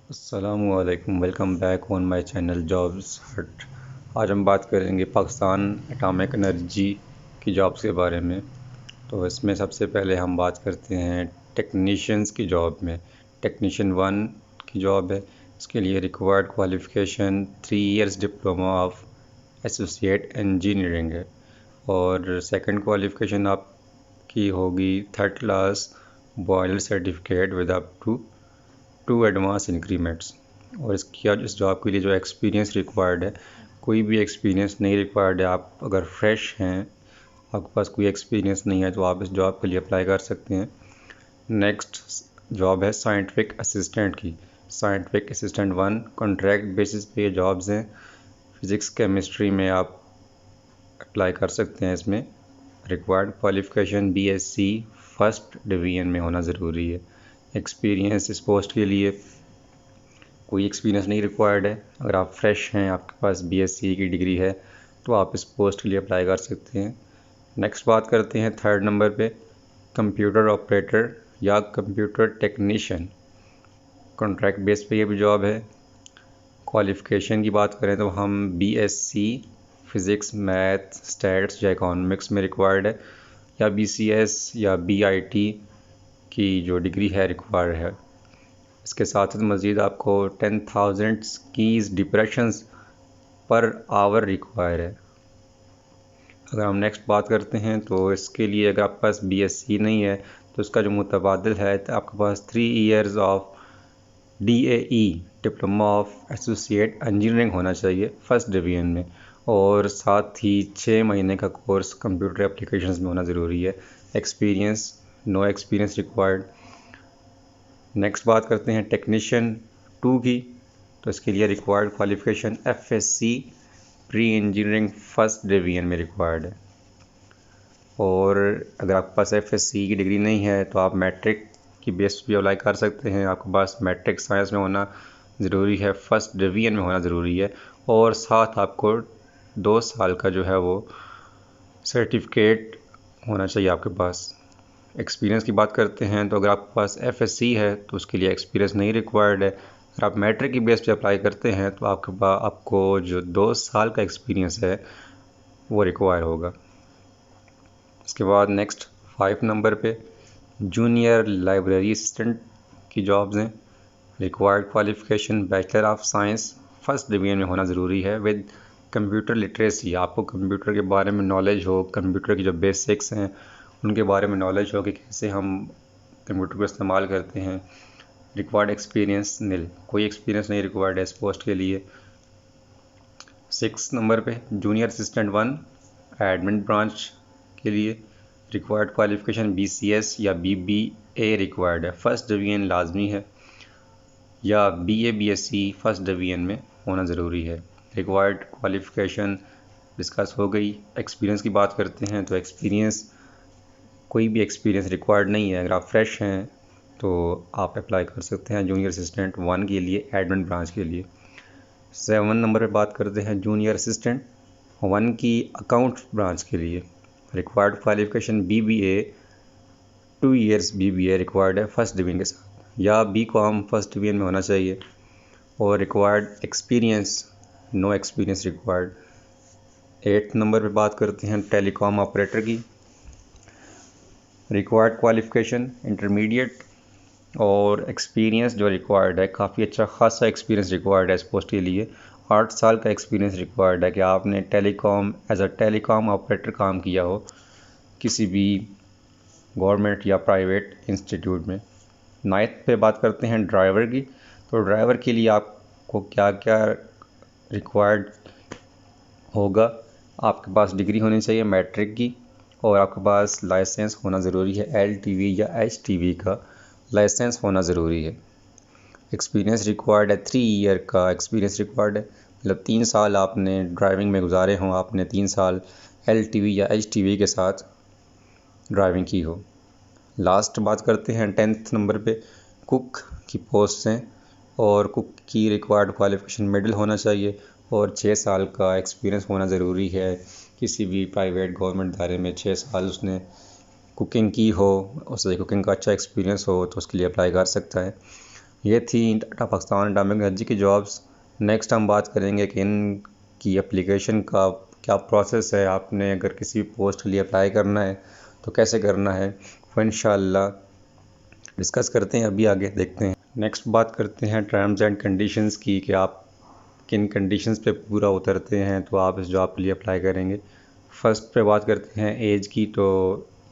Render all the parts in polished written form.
अस्सलामुअलैकुम, welcome back on my channel jobs हट। आज हम बात करेंगे पाकिस्तान एटॉमिक एनर्जी की जॉब्स के बारे में। तो इसमें सबसे पहले हम बात करते हैं टेक्नीशियंस की जॉब में। टेक्नीशियन 1 की जॉब है। इसके लिए required qualification 3 years diploma of associate engineering है। और सेकंड क्वालिफ़िकेशन आपकी होगी third class boiler certificate with up to 2 advance increments. और इस जॉब के लिए जो एक्सपीरियंस रिक्वायर्ड है, कोई भी एक्सपीरियंस नहीं रिक्वायर्ड है। आप अगर फ्रेश हैं, आपके पास कोई एक्सपीरियंस नहीं है, तो आप इस जॉब के लिए अप्लाई कर सकते हैं। नेक्स्ट जॉब है साइंटिफिक असिस्टेंट की। साइंटिफिक असिस्टेंट 1 कॉन्ट्रैक्ट बेसिस पे ये जॉब्स हैं। फिज़िक्स केमिस्ट्री में आप अप्लाई कर सकते हैं। इसमें required qualification BSc first division में होना ज़रूरी है। एक्सपीरियंस इस पोस्ट के लिए कोई एक्सपीरियंस नहीं रिक्वायर्ड है। अगर आप फ्रेश हैं, आपके पास बीएससी की डिग्री है, तो आप इस पोस्ट के लिए अप्लाई कर सकते हैं। नेक्स्ट बात करते हैं थर्ड नंबर पे कंप्यूटर ऑपरेटर या कंप्यूटर टेक्नीशियन। कॉन्ट्रैक्ट बेस पे ये भी जॉब है। क्वालिफ़िकेशन की बात करें तो हम बीएससी फिज़िक्स मैथ स्टैट्स या इकोनॉमिक्स में रिक्वायर्ड है, या बीसीएस या बीआईटी की जो डिग्री है रिक्वायर्ड है। इसके साथ ही मज़ीद आपको 10,000 keys depressions per hour require है। अगर हम नेक्स्ट बात करते हैं तो इसके लिए अगर आपके पास बीएससी नहीं है, तो इसका जो मुतबादिल है, तो आपके पास 3 years of DAE diploma of associate engineering होना चाहिए फर्स्ट डिवीज़न में। और साथ ही 6 महीने का कोर्स कंप्यूटर एप्लीकेशंस में होना ज़रूरी है। Experience, no experience required. Next बात करते हैं टेक्नीशियन 2 की। तो इसके लिए required qualification FSC pre engineering first division में रिक्वायर्ड है। और अगर आपके पास एफएससी की डिग्री नहीं है, तो आप मैट्रिक की बेस पे अप्लाई कर सकते हैं। आपके पास मैट्रिक साइंस में होना ज़रूरी है, फर्स्ट डिवीज़न में होना ज़रूरी है, और साथ आपको 2 साल का जो है वो सर्टिफिकेट होना चाहिए आपके पास। एक्सपीरियंस की बात करते हैं तो अगर आपके पास एफएससी है, तो उसके लिए एक्सपीरियंस नहीं रिक्वायर्ड है। अगर आप मैट्रिक की बेस पे अप्लाई करते हैं, तो आपको जो 2 साल का एक्सपीरियंस है वो रिक्वायर होगा। इसके बाद नेक्स्ट 5 नंबर पे जूनियर लाइब्रेरी असिस्टेंट की जॉब्स हैं। Required qualification bachelor of science first division में होना ज़रूरी है विद कंप्यूटर लिटरेसी। आपको कंप्यूटर के बारे में नॉलेज हो, कंप्यूटर की जो बेसिक्स हैं उनके बारे में नॉलेज हो कि कैसे हम कंप्यूटर को इस्तेमाल करते हैं। रिक्वायर्ड एक्सपीरियंस नील, कोई एक्सपीरियंस नहीं रिक्वायर्ड है इस पोस्ट के लिए। 6 नंबर पे जूनियर असिस्टेंट 1 एडमिन ब्रांच के लिए रिक्वायर्ड क्वालिफ़िकेशन बीसीएस या बीबीए रिक्वायर्ड है, फर्स्ट डिवीज़न लाजमी है, या बीए बीएससी फर्स्ट डिवीज़न में होना ज़रूरी है। रिक्वायर्ड क्वालिफ़िकेशन डिस्कस हो गई। एक्सपीरियंस की बात करते हैं तो एक्सपीरियंस, कोई भी एक्सपीरियंस रिक्वायर्ड नहीं है। अगर आप फ्रेश हैं तो आप अप्लाई कर सकते हैं जूनियर असिस्टेंट 1 के लिए, एडमिन ब्रांच के लिए। 7 नंबर पे बात करते हैं जूनियर असिस्टेंट 1 की अकाउंट ब्रांच के लिए। Required qualification BBA 2 years BBA required है फर्स्ट डिवीज़न के साथ, या बीकॉम फर्स्ट डिवीज़न में होना चाहिए। और required experience, no experience required. 8 number पे बात करते हैं टेलीकॉम ऑपरेटर की। रिक्वायर्ड क्वालिफ़िकेशन इंटरमीडिएट, और एक्सपीरियंस जो रिक्वायर्ड है, काफ़ी अच्छा खासा एक्सपीरियंस रिक्वायर्ड है इस पोस्ट के लिए। 8 साल का एक्सपीरियंस रिक्वायर्ड है कि आपने telecom as a telecom operator काम किया हो किसी भी गवर्नमेंट या प्राइवेट इंस्टीट्यूट में। 9th पे बात करते हैं ड्राइवर की। तो ड्राइवर के लिए आपको क्या क्या रिक्वायर्ड होगा। आपके पास डिग्री होनी चाहिए मैट्रिक की, और आपके पास लाइसेंस होना ज़रूरी है, एलटीवी या एचटीवी का लाइसेंस होना ज़रूरी है। एक्सपीरियंस रिक्वायर्ड है, 3 ईयर का एक्सपीरियंस रिक्वायर्ड है, मतलब 3 साल आपने ड्राइविंग में गुजारे हों, आपने 3 साल एलटीवी या एचटीवी के साथ ड्राइविंग की हो। लास्ट बात करते हैं 10th नंबर पे कुक की पोस्ट हैं। और कुक की रिक्वायर्ड क्वालिफ़िकेशन मिडिल होना चाहिए, और 6 साल का एक्सपीरियंस होना ज़रूरी है। किसी भी प्राइवेट गवर्नमेंट इदारे में 6 साल उसने कुकिंग की हो, उसे कुकिंग का अच्छा एक्सपीरियंस हो, तो उसके लिए अप्लाई कर सकता है। ये थी पाकिस्तान एटॉमिक एनर्जी की जॉब्स। नेक्स्ट हम बात करेंगे कि इनकी एप्लीकेशन का क्या प्रोसेस है। आपने अगर किसी पोस्ट के लिए अप्लाई करना है तो कैसे करना है, वो इंशाअल्लाह डिस्कस करते हैं। अभी आगे देखते हैं। नेक्स्ट बात करते हैं टर्म्स एंड कंडीशंस की, कि आप किन कंडीशंस पे पूरा उतरते हैं तो आप इस जॉब के लिए अप्लाई करेंगे। फर्स्ट पे बात करते हैं एज की। तो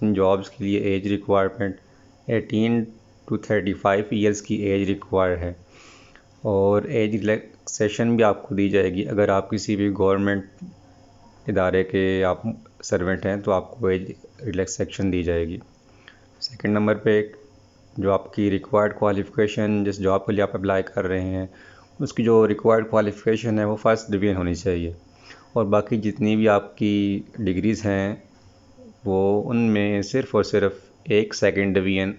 इन जॉब्स के लिए एज रिक्वायरमेंट 18 to 35 ईयर्स की एज रिक्वायर है, और एज रिलैक्सेशन भी आपको दी जाएगी। अगर आप किसी भी गवर्नमेंट इदारे के आप सर्वेंट हैं तो आपको एज रिलैक्सेशन दी जाएगी। सेकंड नंबर पे जो आपकी रिक्वायर्ड क्वालिफ़िकेशन, जिस जॉब के लिए आप अप्लाई कर रहे हैं, उसकी जो रिक्वायर्ड क्वालिफ़िकेशन है वो फर्स्ट डिवीज़न होनी चाहिए, और बाकी जितनी भी आपकी डिग्रीज़ हैं वो उनमें सिर्फ़ और सिर्फ एक सेकंड डिवीज़न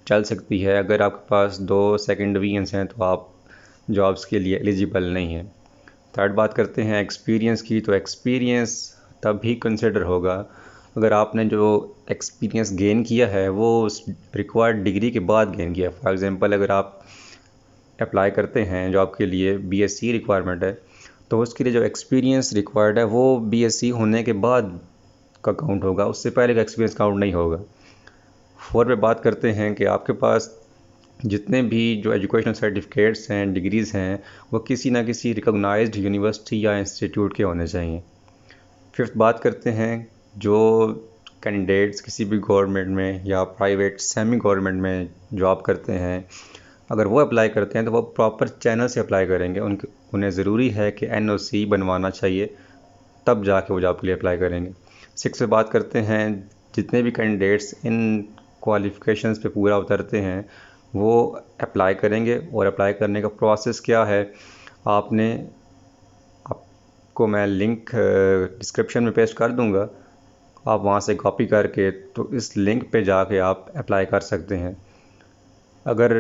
चल सकती है। अगर आपके पास 2 सेकंड डिवीज़न्स हैं तो आप जॉब्स के लिए एलिजिबल नहीं हैं। थर्ड बात करते हैं एक्सपीरियंस की। तो एक्सपीरियंस तभी कंसिडर होगा अगर आपने जो एक्सपीरियंस गेन किया है वो उस रिक्वायर्ड डिग्री के बाद गेन किया है। फॉर एग्ज़ाम्पल, अगर आप अप्लाई करते हैं जॉब के लिए, बीएससी रिक्वायरमेंट है, तो उसके लिए जो एक्सपीरियंस रिक्वायर्ड है वो बीएससी होने के बाद का काउंट होगा, उससे पहले का एक्सपीरियंस काउंट नहीं होगा। फोर पे बात करते हैं कि आपके पास जितने भी जो एजुकेशनल सर्टिफिकेट्स हैं, डिग्रीज़ हैं, वो किसी ना किसी रिकॉग्नाइज्ड यूनिवर्सिटी या इंस्टीट्यूट के होने चाहिए। फिफ्थ बात करते हैं जो कैंडिडेट्स किसी भी गवर्नमेंट में या प्राइवेट सेमी गवर्नमेंट में जॉब करते हैं, अगर वो अप्लाई करते हैं तो वो प्रॉपर चैनल से अप्लाई करेंगे। उन्हें ज़रूरी है कि एनओसी बनवाना चाहिए, तब जाके वो जॉब के लिए अप्लाई करेंगे। सिक्स पे बात करते हैं जितने भी कैंडिडेट्स इन क्वालिफ़िकेशंस पे पूरा उतरते हैं वो अप्लाई करेंगे। और अप्लाई करने का प्रोसेस क्या है, आपको मैं लिंक डिस्क्रिप्शन में पेस्ट कर दूंगा, आप वहाँ से कॉपी करके तो इस लिंक पे जाके आप अप्लाई कर सकते हैं। अगर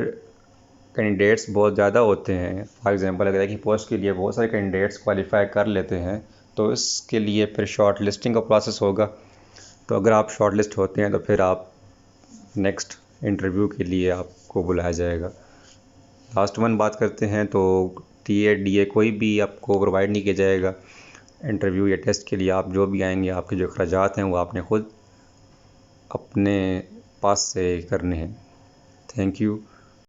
कैंडिडेट्स बहुत ज़्यादा होते हैं, फॉर एग्ज़ाम्पल अगर एक ही पोस्ट के लिए बहुत सारे कैंडिडेट्स क्वालिफाई कर लेते हैं, तो इसके लिए फिर शॉर्ट लिस्टिंग का प्रोसेस होगा। तो अगर आप शॉर्ट लिस्ट होते हैं तो फिर आप नेक्स्ट इंटरव्यू के लिए आपको बुलाया जाएगा। लास्ट वन बात करते हैं तो टीए डीए कोई भी आपको प्रोवाइड नहीं किया जाएगा इंटरव्यू या टेस्ट के लिए। आप जो भी आएंगे, आपके जो अखराजात हैं वो आपने खुद अपने पास से करने हैं। Thank you.